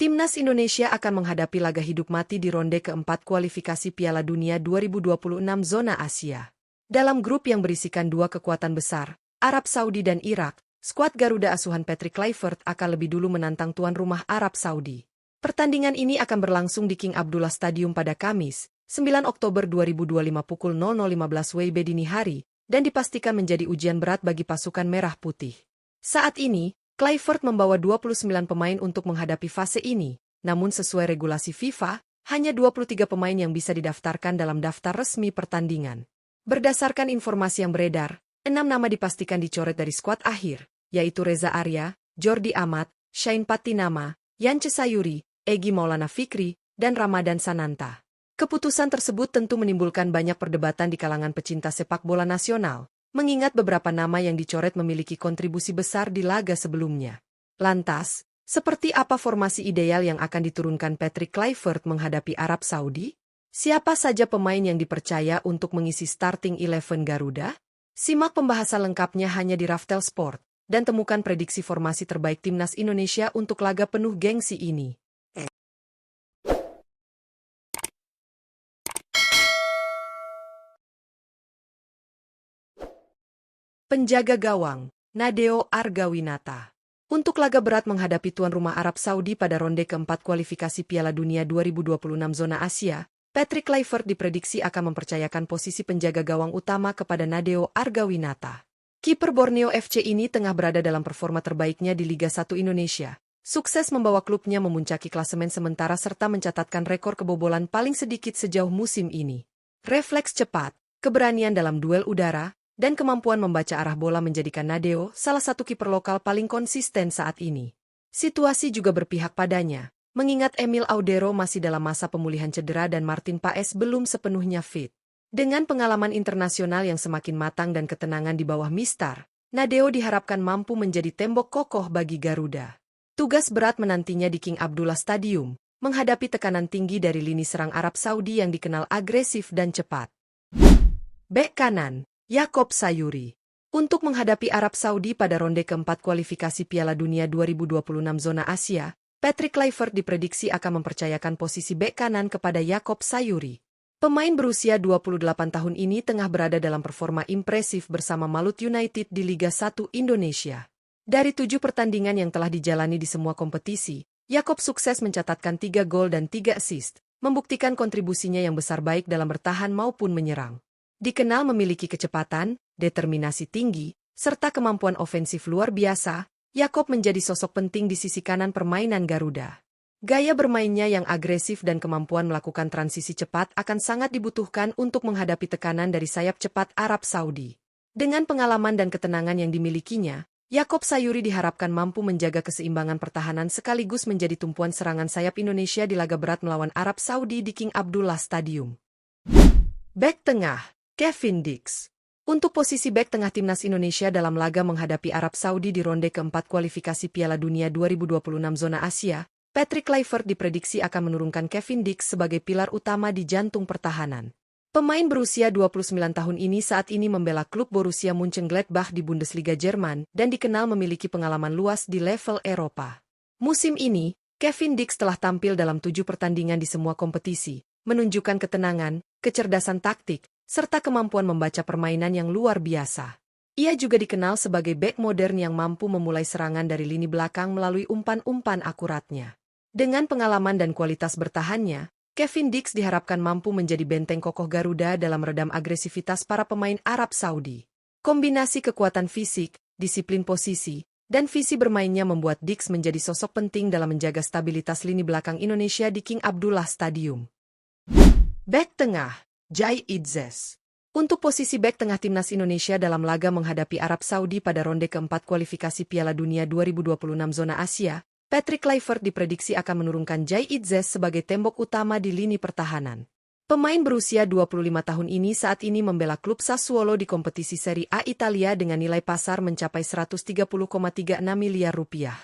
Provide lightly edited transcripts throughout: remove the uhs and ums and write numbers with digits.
Timnas Indonesia akan menghadapi laga hidup mati di ronde keempat kualifikasi Piala Dunia 2026 zona Asia. Dalam grup yang berisikan dua kekuatan besar, Arab Saudi dan Irak, skuad Garuda asuhan Patrick Kluivert akan lebih dulu menantang tuan rumah Arab Saudi. Pertandingan ini akan berlangsung di King Abdullah Stadium pada Kamis, 9 Oktober 2025 pukul 00.15 WIB dini hari, dan dipastikan menjadi ujian berat bagi pasukan merah putih. Saat ini, Kluivert membawa 29 pemain untuk menghadapi fase ini, namun sesuai regulasi FIFA, hanya 23 pemain yang bisa didaftarkan dalam daftar resmi pertandingan. Berdasarkan informasi yang beredar, 6 nama dipastikan dicoret dari skuad akhir, yaitu Reza Arya, Jordi Amat, Shain Patinama, Yance Sayuri, Egy Maulana Fikri, dan Ramadan Sananta. Keputusan tersebut tentu menimbulkan banyak perdebatan di kalangan pecinta sepak bola nasional, mengingat beberapa nama yang dicoret memiliki kontribusi besar di laga sebelumnya. Lantas, seperti apa formasi ideal yang akan diturunkan Patrick Kluivert menghadapi Arab Saudi? Siapa saja pemain yang dipercaya untuk mengisi starting 11 Garuda? Simak pembahasan lengkapnya hanya di Raftel Sport, dan temukan prediksi formasi terbaik Timnas Indonesia untuk laga penuh gengsi ini. Penjaga gawang, Nadeo Argawinata. Untuk laga berat menghadapi tuan rumah Arab Saudi pada ronde keempat kualifikasi Piala Dunia 2026 zona Asia, Patrick Kluivert diprediksi akan mempercayakan posisi penjaga gawang utama kepada Nadeo Argawinata. Kiper Borneo FC ini tengah berada dalam performa terbaiknya di Liga 1 Indonesia. Sukses membawa klubnya memuncaki klasemen sementara serta mencatatkan rekor kebobolan paling sedikit sejauh musim ini. Refleks cepat, keberanian dalam duel udara, dan kemampuan membaca arah bola menjadikan Nadeo salah satu kiper lokal paling konsisten saat ini. Situasi juga berpihak padanya, mengingat Emil Audero masih dalam masa pemulihan cedera dan Martin Paes belum sepenuhnya fit. Dengan pengalaman internasional yang semakin matang dan ketenangan di bawah Mistar, Nadeo diharapkan mampu menjadi tembok kokoh bagi Garuda. Tugas berat menantinya di King Abdullah Stadium, menghadapi tekanan tinggi dari lini serang Arab Saudi yang dikenal agresif dan cepat. Bek kanan, Yakob Sayuri. Untuk menghadapi Arab Saudi pada ronde keempat kualifikasi Piala Dunia 2026 zona Asia, Patrick Kluivert diprediksi akan mempercayakan posisi bek kanan kepada Yakob Sayuri. Pemain berusia 28 tahun ini tengah berada dalam performa impresif bersama Malut United di Liga 1 Indonesia. Dari 7 pertandingan yang telah dijalani di semua kompetisi, Yakob sukses mencatatkan 3 gol dan 3 assist, membuktikan kontribusinya yang besar baik dalam bertahan maupun menyerang. Dikenal memiliki kecepatan, determinasi tinggi, serta kemampuan ofensif luar biasa, Yakob menjadi sosok penting di sisi kanan permainan Garuda. Gaya bermainnya yang agresif dan kemampuan melakukan transisi cepat akan sangat dibutuhkan untuk menghadapi tekanan dari sayap cepat Arab Saudi. Dengan pengalaman dan ketenangan yang dimilikinya, Yakob Sayuri diharapkan mampu menjaga keseimbangan pertahanan sekaligus menjadi tumpuan serangan sayap Indonesia di laga berat melawan Arab Saudi di King Abdullah Stadium. Bek tengah, Kevin Dix. Untuk posisi bek tengah Timnas Indonesia dalam laga menghadapi Arab Saudi di ronde keempat kualifikasi Piala Dunia 2026 zona Asia, Patrick Kluivert diprediksi akan menurunkan Kevin Dix sebagai pilar utama di jantung pertahanan. Pemain berusia 29 tahun ini saat ini membela klub Borussia Mönchengladbach di Bundesliga Jerman dan dikenal memiliki pengalaman luas di level Eropa. Musim ini, Kevin Dix telah tampil dalam 7 pertandingan di semua kompetisi, menunjukkan ketenangan, kecerdasan taktik, serta kemampuan membaca permainan yang luar biasa. Ia juga dikenal sebagai bek modern yang mampu memulai serangan dari lini belakang melalui umpan-umpan akuratnya. Dengan pengalaman dan kualitas bertahannya, Kevin Dix diharapkan mampu menjadi benteng kokoh Garuda dalam meredam agresivitas para pemain Arab Saudi. Kombinasi kekuatan fisik, disiplin posisi, dan visi bermainnya membuat Dix menjadi sosok penting dalam menjaga stabilitas lini belakang Indonesia di King Abdullah Stadium. Bek tengah, Jai Idzes. Untuk posisi bek tengah Timnas Indonesia dalam laga menghadapi Arab Saudi pada ronde keempat kualifikasi Piala Dunia 2026 zona Asia, Patrick Kluivert diprediksi akan menurunkan Jai Idzes sebagai tembok utama di lini pertahanan. Pemain berusia 25 tahun ini saat ini membela klub Sassuolo di kompetisi Serie A Italia dengan nilai pasar mencapai 130,36 miliar rupiah.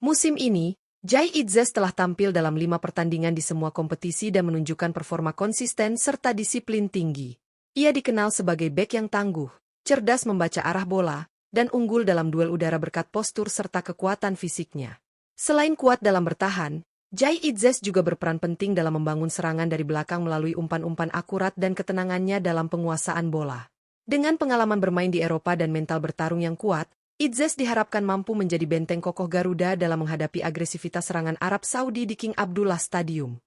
Musim ini, Jai Idzes telah tampil dalam 5 pertandingan di semua kompetisi dan menunjukkan performa konsisten serta disiplin tinggi. Ia dikenal sebagai bek yang tangguh, cerdas membaca arah bola, dan unggul dalam duel udara berkat postur serta kekuatan fisiknya. Selain kuat dalam bertahan, Jai Itzes juga berperan penting dalam membangun serangan dari belakang melalui umpan-umpan akurat dan ketenangannya dalam penguasaan bola. Dengan pengalaman bermain di Eropa dan mental bertarung yang kuat, Itzes diharapkan mampu menjadi benteng kokoh Garuda dalam menghadapi agresivitas serangan Arab Saudi di King Abdullah Stadium.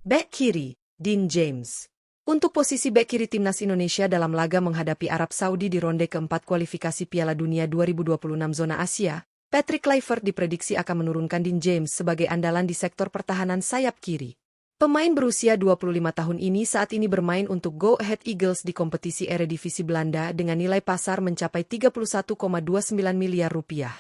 Bek kiri, Dean James. Untuk posisi bek kiri timnas Indonesia dalam laga menghadapi Arab Saudi di ronde keempat kualifikasi Piala Dunia 2026 zona Asia, Patrick Kluivert diprediksi akan menurunkan Dean James sebagai andalan di sektor pertahanan sayap kiri. Pemain berusia 25 tahun ini saat ini bermain untuk Go Ahead Eagles di kompetisi Eredivisie Belanda dengan nilai pasar mencapai 31,29 miliar rupiah.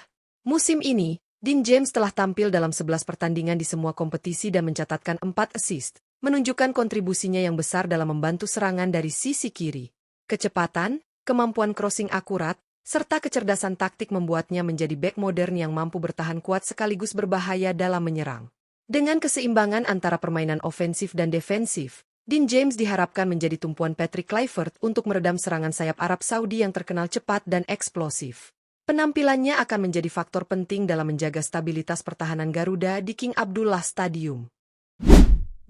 Musim ini, Dean James telah tampil dalam 11 pertandingan di semua kompetisi dan mencatatkan 4 assist, menunjukkan kontribusinya yang besar dalam membantu serangan dari sisi kiri. Kecepatan, kemampuan crossing akurat, serta kecerdasan taktik membuatnya menjadi bek modern yang mampu bertahan kuat sekaligus berbahaya dalam menyerang. Dengan keseimbangan antara permainan ofensif dan defensif, Dean James diharapkan menjadi tumpuan Patrick Kluivert untuk meredam serangan sayap Arab Saudi yang terkenal cepat dan eksplosif. Penampilannya akan menjadi faktor penting dalam menjaga stabilitas pertahanan Garuda di King Abdullah Stadium.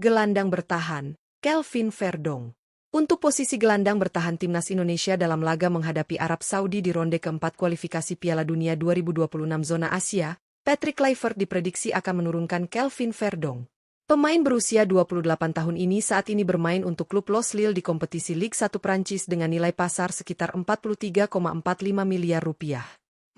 Gelandang bertahan, Kelvin Verdong. Untuk posisi gelandang bertahan timnas Indonesia dalam laga menghadapi Arab Saudi di ronde keempat kualifikasi Piala Dunia 2026 zona Asia, Patrick Kluivert diprediksi akan menurunkan Kelvin Verdong. Pemain berusia 28 tahun ini saat ini bermain untuk klub Los Lille di kompetisi Ligue 1 Prancis dengan nilai pasar sekitar 43,45 miliar rupiah.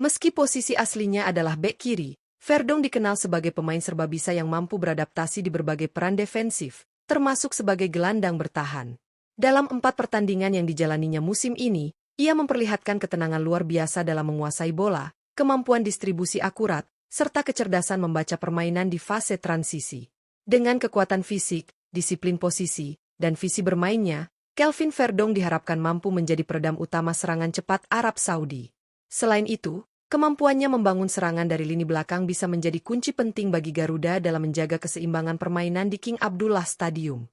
Meski posisi aslinya adalah bek kiri, Verdong dikenal sebagai pemain serba bisa yang mampu beradaptasi di berbagai peran defensif, termasuk sebagai gelandang bertahan. Dalam 4 pertandingan yang dijalaninya musim ini, ia memperlihatkan ketenangan luar biasa dalam menguasai bola, kemampuan distribusi akurat, serta kecerdasan membaca permainan di fase transisi. Dengan kekuatan fisik, disiplin posisi, dan visi bermainnya, Kelvin Verdong diharapkan mampu menjadi peredam utama serangan cepat Arab Saudi. Selain itu, kemampuannya membangun serangan dari lini belakang bisa menjadi kunci penting bagi Garuda dalam menjaga keseimbangan permainan di King Abdullah Stadium.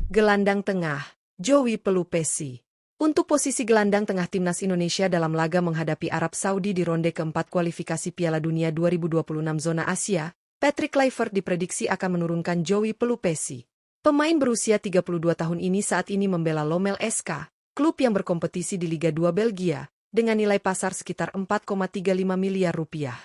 Gelandang tengah, Joey Pelupesi. Untuk posisi gelandang tengah timnas Indonesia dalam laga menghadapi Arab Saudi di ronde keempat kualifikasi Piala Dunia 2026 zona Asia, Patrick Kluivert diprediksi akan menurunkan Joey Pelupesi. Pemain berusia 32 tahun ini saat ini membela Lommel SK, klub yang berkompetisi di Liga 2 Belgia, dengan nilai pasar sekitar 4,35 miliar rupiah.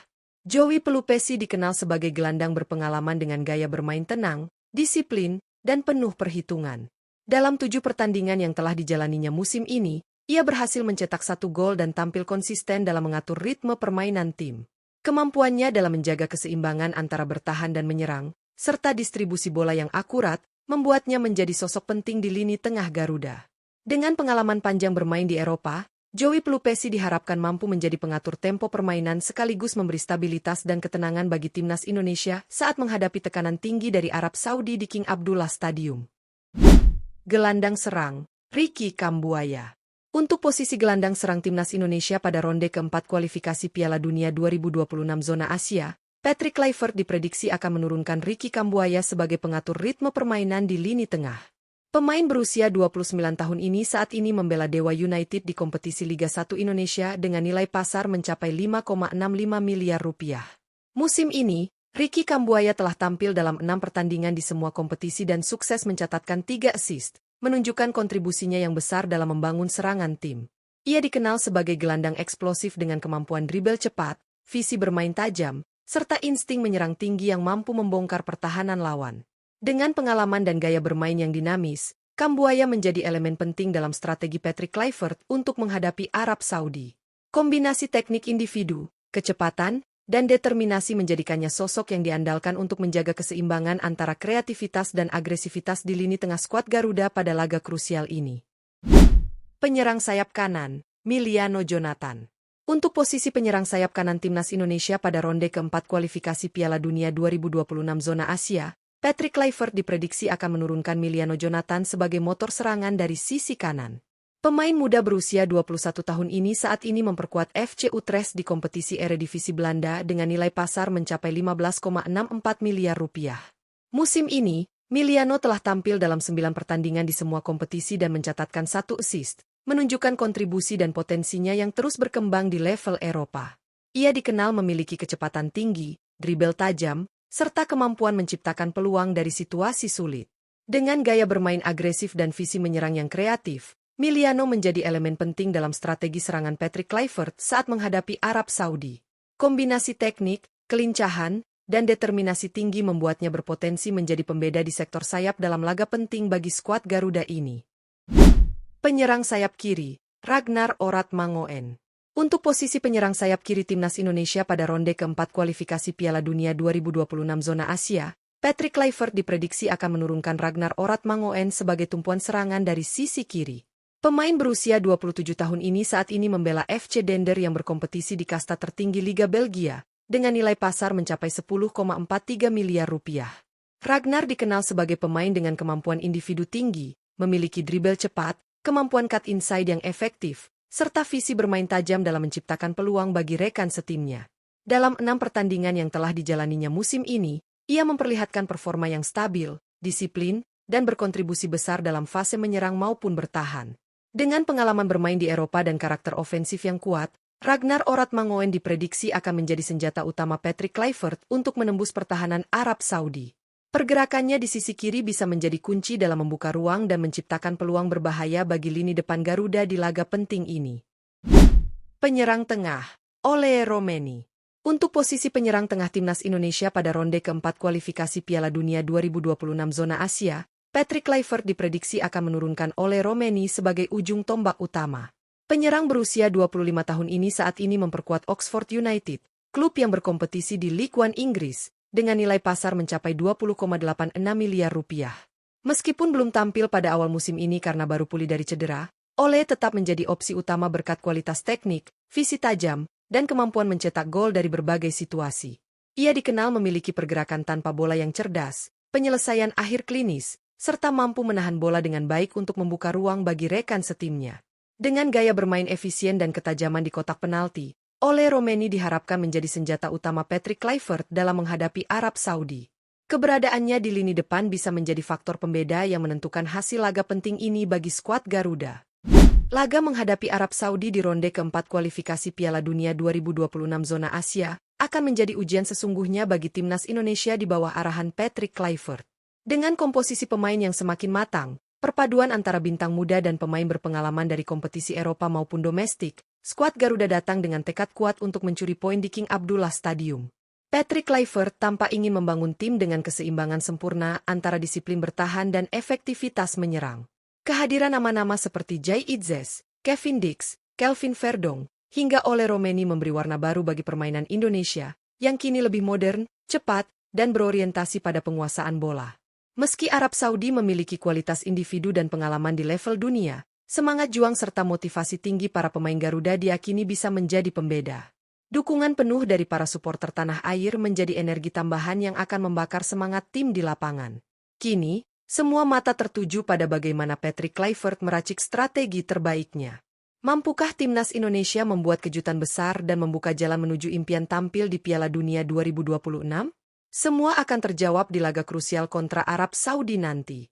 Joey Pelupesi dikenal sebagai gelandang berpengalaman dengan gaya bermain tenang, disiplin, dan penuh perhitungan. Dalam 7 pertandingan yang telah dijalaninya musim ini, ia berhasil mencetak 1 gol dan tampil konsisten dalam mengatur ritme permainan tim. Kemampuannya dalam menjaga keseimbangan antara bertahan dan menyerang, serta distribusi bola yang akurat, membuatnya menjadi sosok penting di lini tengah Garuda. Dengan pengalaman panjang bermain di Eropa, Joey Pelupesi diharapkan mampu menjadi pengatur tempo permainan sekaligus memberi stabilitas dan ketenangan bagi timnas Indonesia saat menghadapi tekanan tinggi dari Arab Saudi di King Abdullah Stadium. Gelandang serang, Ricky Kambuaya. Untuk posisi gelandang serang timnas Indonesia pada ronde keempat kualifikasi Piala Dunia 2026 zona Asia, Patrick Kluivert diprediksi akan menurunkan Ricky Kambuaya sebagai pengatur ritme permainan di lini tengah. Pemain berusia 29 tahun ini saat ini membela Dewa United di kompetisi Liga 1 Indonesia dengan nilai pasar mencapai 5,65 miliar rupiah. Musim ini, Ricky Kambuaya telah tampil dalam 6 pertandingan di semua kompetisi dan sukses mencatatkan 3 assist, menunjukkan kontribusinya yang besar dalam membangun serangan tim. Ia dikenal sebagai gelandang eksplosif dengan kemampuan dribble cepat, visi bermain tajam, serta insting menyerang tinggi yang mampu membongkar pertahanan lawan. Dengan pengalaman dan gaya bermain yang dinamis, Kambuaya menjadi elemen penting dalam strategi Patrick Kluivert untuk menghadapi Arab Saudi. Kombinasi teknik individu, kecepatan, dan determinasi menjadikannya sosok yang diandalkan untuk menjaga keseimbangan antara kreativitas dan agresivitas di lini tengah skuad Garuda pada laga krusial ini. Penyerang sayap kanan, Miliano Jonathan. Untuk posisi penyerang sayap kanan timnas Indonesia pada ronde keempat kualifikasi Piala Dunia 2026 zona Asia, Patrick Kluivert diprediksi akan menurunkan Miliano Jonathan sebagai motor serangan dari sisi kanan. Pemain muda berusia 21 tahun ini saat ini memperkuat FC Utrecht di kompetisi Eredivisie Belanda dengan nilai pasar mencapai 15,64 miliar rupiah. Musim ini, Miliano telah tampil dalam 9 pertandingan di semua kompetisi dan mencatatkan 1 assist, menunjukkan kontribusi dan potensinya yang terus berkembang di level Eropa. Ia dikenal memiliki kecepatan tinggi, dribble tajam, serta kemampuan menciptakan peluang dari situasi sulit. Dengan gaya bermain agresif dan visi menyerang yang kreatif, Emiliano menjadi elemen penting dalam strategi serangan Patrick Kluivert saat menghadapi Arab Saudi. Kombinasi teknik, kelincahan, dan determinasi tinggi membuatnya berpotensi menjadi pembeda di sektor sayap dalam laga penting bagi skuad Garuda ini. Penyerang sayap kiri, Ragnar Oratmangoen. Untuk posisi penyerang sayap kiri timnas Indonesia pada ronde keempat kualifikasi Piala Dunia 2026 zona Asia, Patrick Kluivert diprediksi akan menurunkan Ragnar Oratmangoen sebagai tumpuan serangan dari sisi kiri. Pemain berusia 27 tahun ini saat ini membela FC Dender yang berkompetisi di kasta tertinggi Liga Belgia, dengan nilai pasar mencapai 10,43 miliar rupiah. Ragnar dikenal sebagai pemain dengan kemampuan individu tinggi, memiliki dribble cepat, kemampuan cut inside yang efektif, serta visi bermain tajam dalam menciptakan peluang bagi rekan setimnya. Dalam 6 pertandingan yang telah dijalaninya musim ini, ia memperlihatkan performa yang stabil, disiplin, dan berkontribusi besar dalam fase menyerang maupun bertahan. Dengan pengalaman bermain di Eropa dan karakter ofensif yang kuat, Ragnar Oratmangoen diprediksi akan menjadi senjata utama Patrick Kluivert untuk menembus pertahanan Arab Saudi. Pergerakannya di sisi kiri bisa menjadi kunci dalam membuka ruang dan menciptakan peluang berbahaya bagi lini depan Garuda di laga penting ini. Penyerang tengah, Ole Romeni. Untuk posisi penyerang tengah timnas Indonesia pada ronde keempat kualifikasi Piala Dunia 2026 zona Asia, Patrick Kluivert diprediksi akan menurunkan Ole Romeni sebagai ujung tombak utama. Penyerang berusia 25 tahun ini saat ini memperkuat Oxford United, klub yang berkompetisi di Ligue 1 Inggris, dengan nilai pasar mencapai 20,86 miliar rupiah. Meskipun belum tampil pada awal musim ini karena baru pulih dari cedera, Ole tetap menjadi opsi utama berkat kualitas teknik, visi tajam, dan kemampuan mencetak gol dari berbagai situasi. Ia dikenal memiliki pergerakan tanpa bola yang cerdas, penyelesaian akhir klinis, serta mampu menahan bola dengan baik untuk membuka ruang bagi rekan setimnya. Dengan gaya bermain efisien dan ketajaman di kotak penalti, Ole Romeni diharapkan menjadi senjata utama Patrick Kluivert dalam menghadapi Arab Saudi. Keberadaannya di lini depan bisa menjadi faktor pembeda yang menentukan hasil laga penting ini bagi skuad Garuda. Laga menghadapi Arab Saudi di ronde keempat kualifikasi Piala Dunia 2026 zona Asia akan menjadi ujian sesungguhnya bagi timnas Indonesia di bawah arahan Patrick Kluivert. Dengan komposisi pemain yang semakin matang, perpaduan antara bintang muda dan pemain berpengalaman dari kompetisi Eropa maupun domestik, skuad Garuda datang dengan tekad kuat untuk mencuri poin di King Abdullah Stadium. Patrick Kluivert tampak ingin membangun tim dengan keseimbangan sempurna antara disiplin bertahan dan efektivitas menyerang. Kehadiran nama-nama seperti Jai Itzes, Kevin Dix, Kelvin Verdong, hingga Ole Romeni memberi warna baru bagi permainan Indonesia, yang kini lebih modern, cepat, dan berorientasi pada penguasaan bola. Meski Arab Saudi memiliki kualitas individu dan pengalaman di level dunia, semangat juang serta motivasi tinggi para pemain Garuda diyakini bisa menjadi pembeda. Dukungan penuh dari para supporter tanah air menjadi energi tambahan yang akan membakar semangat tim di lapangan. Kini, semua mata tertuju pada bagaimana Patrick Kluivert meracik strategi terbaiknya. Mampukah timnas Indonesia membuat kejutan besar dan membuka jalan menuju impian tampil di Piala Dunia 2026? Semua akan terjawab di laga krusial kontra Arab Saudi nanti.